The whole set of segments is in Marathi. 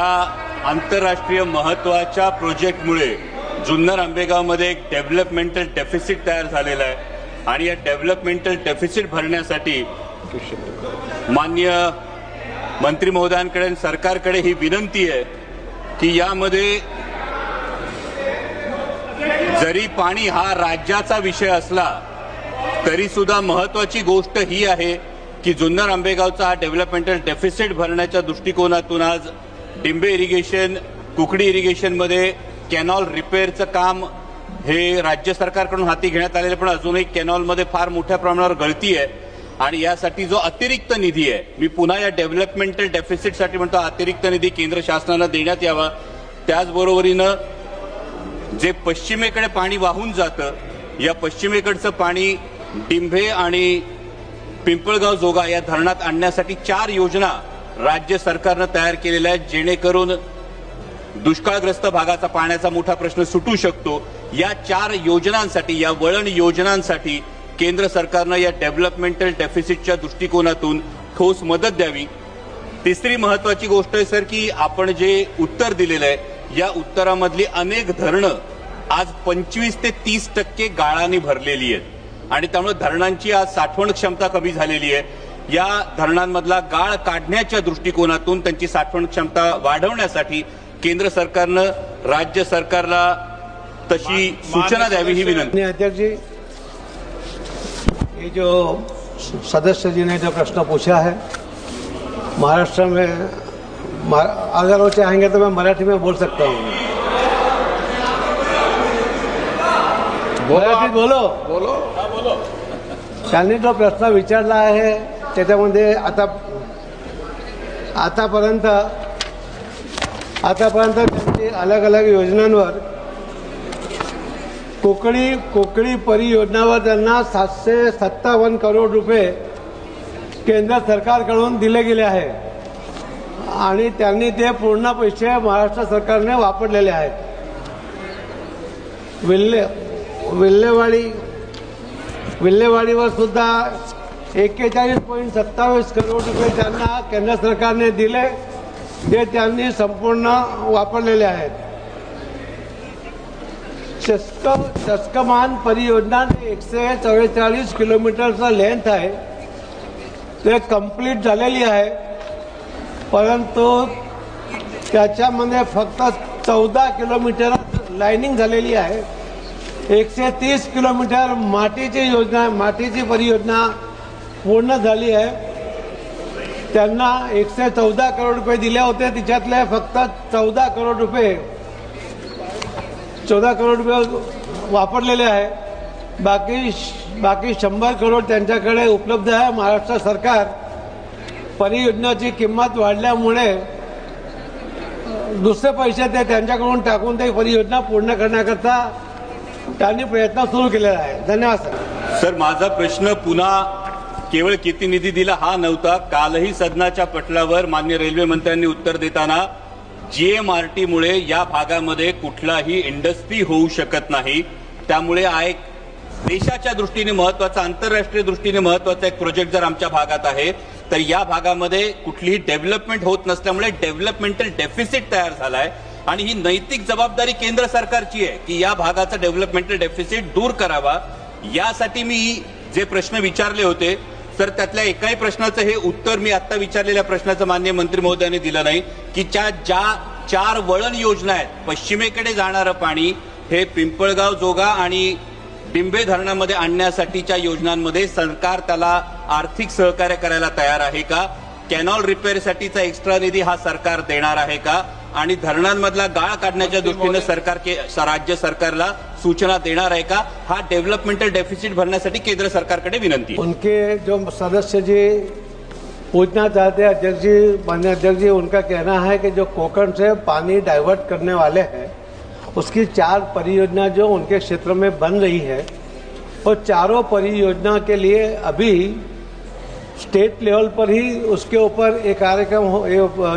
आंतरराष्ट्रीय महत्त्वाच्या प्रोजेक्टमुळे जुन्नर आंबेगावमध्ये एक डेव्हलपमेंटल डेफिसिट तयार झालेला आहे आणि या डेव्हलपमेंटल डेफिसिट भरण्यासाठी माननीय मंत्री महोदयांकडे सरकारकडे ही विनंती आहे की यामध्ये जरी पाणी हा राज्याचा विषय असला तरी सुद्धा महत्त्वाची गोष्ट ही आहे की जुन्नर आंबेगावचा हा डेव्हलपमेंटल डेफिसिट भरण्याच्या दृष्टिकोनातून आज डिंबे इरिगेशन कुकडी इरिगेशनमध्ये कॅनॉल रिपेअरचं काम हे राज्य सरकारकडून हाती घेण्यात आलेलं, पण अजूनही कॅनॉलमध्ये फार मोठ्या प्रमाणावर गळती आहे आणि यासाठी जो अतिरिक्त निधी आहे, मी पुन्हा या डेव्हलपमेंटल डेफिसिटसाठी म्हणतो अतिरिक्त निधी केंद्र शासनानं देण्यात यावा. त्याचबरोबरीनं जे पश्चिमेकडे पाणी वाहून जातं या पश्चिमेकडचं पाणी डिंभे आणि पिंपळगाव जोगा या धरणात आणण्यासाठी 4 योजना राज्य सरकारनं तयार केलेल्या आहेत, जेणेकरून दुष्काळग्रस्त भागाचा पाण्याचा मोठा प्रश्न सुटू शकतो. या 4 योजनांसाठी, या वळण योजनांसाठी केंद्र सरकारनं या डेव्हलपमेंटल डेफिसिटच्या दृष्टिकोनातून ठोस मदत द्यावी. तिसरी महत्वाची गोष्ट आहे सर की आपण जे उत्तर दिलेलं आहे या उत्तरामधली अनेक धरणं आज 25 ते 30% गाळाने भरलेली आहेत आणि त्यामुळे धरणांची आज साठवण क्षमता कमी झालेली आहे. या धरणांमधला गाळ काढण्याच्या दृष्टिकोनातून त्यांची साठवण क्षमता वाढवण्यासाठी केंद्र सरकारनं राज्य सरकारला तशी सूचना द्यावी ही विनंती. अध्यक्ष जी, ये जो सदस्य जी ने जो प्रश्न पूछा है, महाराष्ट्र में अगर वो चाहेंगे तो मैं मराठी में बोल सकता हूँ. मराठीत बोलो. त्यांनी जो प्रश्न विचारला आहे त्याच्यामध्ये आतापर्यंत त्यांची अलग अलग योजनांवर कोकणी परियोजनावर त्यांना 757 करोड रुपये केंद्र सरकारकडून दिले गेले आहे आणि त्यांनी ते पूर्ण पैसे महाराष्ट्र सरकारने वापरलेले आहेत. विल्हेवाडीवर सुद्धा 41.27 करोड रुपये त्यांना केंद्र सरकारने दिले, जे त्यांनी संपूर्ण वापरलेले आहेत. चस्कमान परियोजना 144 किलोमीटरचा लेंथ आहे, ते कंप्लीट झालेली आहे, परंतु त्याच्यामध्ये फक्त 14 किलोमीटर लाइनिंग झालेली आहे. 130 किलोमीटर मातीची परियोजना पूर्ण झाली आहे. त्यांना 114 करोड रुपये दिले होते, तिच्यातले फक्त 14 करोड रुपये वापरलेले आहे. बाकी 100 करोड त्यांच्याकडे उपलब्ध आहे. महाराष्ट्र सरकार परियोजनेची किंमत वाढल्यामुळे दुसरे पैसे ते त्यांच्याकडून टाकून ते परियोजना पूर्ण करण्याकरता त्यांनी प्रयत्न सुरू केलेला आहे. धन्यवाद सर. सर, माझा प्रश्न पुन्हा केवळ किती निधी दिला हा नव्हता. कालही सदनाच्या पटलावर माननीय रेल्वे मंत्र्यांनी उत्तर देताना जीएमआरटीमुळे या भागामध्ये कुठलाही इंडस्ट्री होऊ शकत नाही, त्यामुळे हा एक देशाच्या दृष्टीने महत्वाचा, आंतरराष्ट्रीय दृष्टीने महत्वाचा एक प्रोजेक्ट जर आमच्या भागात आहे तर या भागामध्ये कुठलीही डेव्हलपमेंट होत नसल्यामुळे डेव्हलपमेंटल डेफिसिट तयार झालाय आणि ही नैतिक जबाबदारी केंद्र सरकारची आहे की या भागाचा डेव्हलपमेंटल डेफिसिट दूर करावा. यासाठी मी जे प्रश्न विचारले होते तर त्यातल्या एकाही प्रश्नाचं हे उत्तर मी आता विचारलेल्या प्रश्नाचं माननीय मंत्री महोदयांनी दिलं नाही की ज्या 4 वळण योजना आहेत, पश्चिमेकडे जाणारं पाणी हे पिंपळगाव जोगा आणि डिंबे धरणामध्ये आणण्यासाठीच्या योजनांमध्ये सरकार त्याला आर्थिक सहकार्य करायला तयार आहे का? कॅनॉल रिपेअरसाठीचा एक्स्ट्रा निधी हा सरकार देणार आहे का? आणि धरणांमधला गाळ काढण्याच्या दृष्टीने राज्य सरकारला सूचना देणार आहे का? हा डेव्हलपमेंटल डेफिसिट भरण्यासाठी केंद्र सरकारकडे विनंती. उनके जो सदस्य जी पूछना चाहते हैं अध्यक्ष जी, माननीय अध्यक्ष जी, उनका कहना है कि जो कोकण से पानी डाइवर्ट करने वाले हैं उसकी 4 परियोजना जो उनके क्षेत्र में बन रही है, और चारों परियोजना के लिए अभी स्टेट लेवल पर ही उसके ऊपर एक कार्यक्रम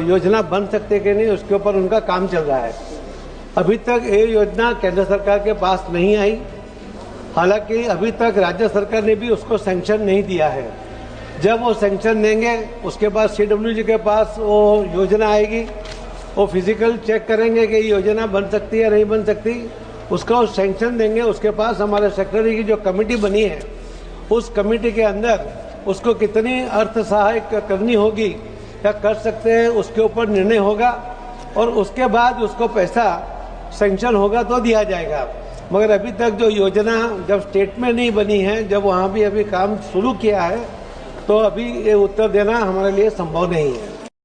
योजना बन सकते कि नहीं, उसके ऊपर उनका काम चल रहा है. अभी तक ये योजना केंद्र सरकार के पास नहीं आई, हालांकि अभी तक राज्य सरकार ने भी उसको सैंक्शन नहीं दिया है. जब वो सैंक्शन देंगे उसके बाद सीडब्ल्यूजी के पास वो योजना आएगी वो फिजिकल चेक करेंगे कि ये योजना बन सकती है नहीं बन सकती, उसका वो सैंक्शन देंगे। उसके पास हमारे सेक्रेटरी की जो कमेटी बनी है, उस कमेटी के अंदर उसको कितनी अर्थ सहायक करनी होगी या कर सकते हैं, उसके ऊपर निर्णय होगा और उसके बाद उसको पैसा सैंक्शन होगा तो दिया जाएगा। मगर अभी तक जो योजना जब स्टेट में नहीं बनी है, जब वहाँ भी अभी काम शुरू किया है, तो अभी ये उत्तर देना हमारे लिए संभव नहीं है।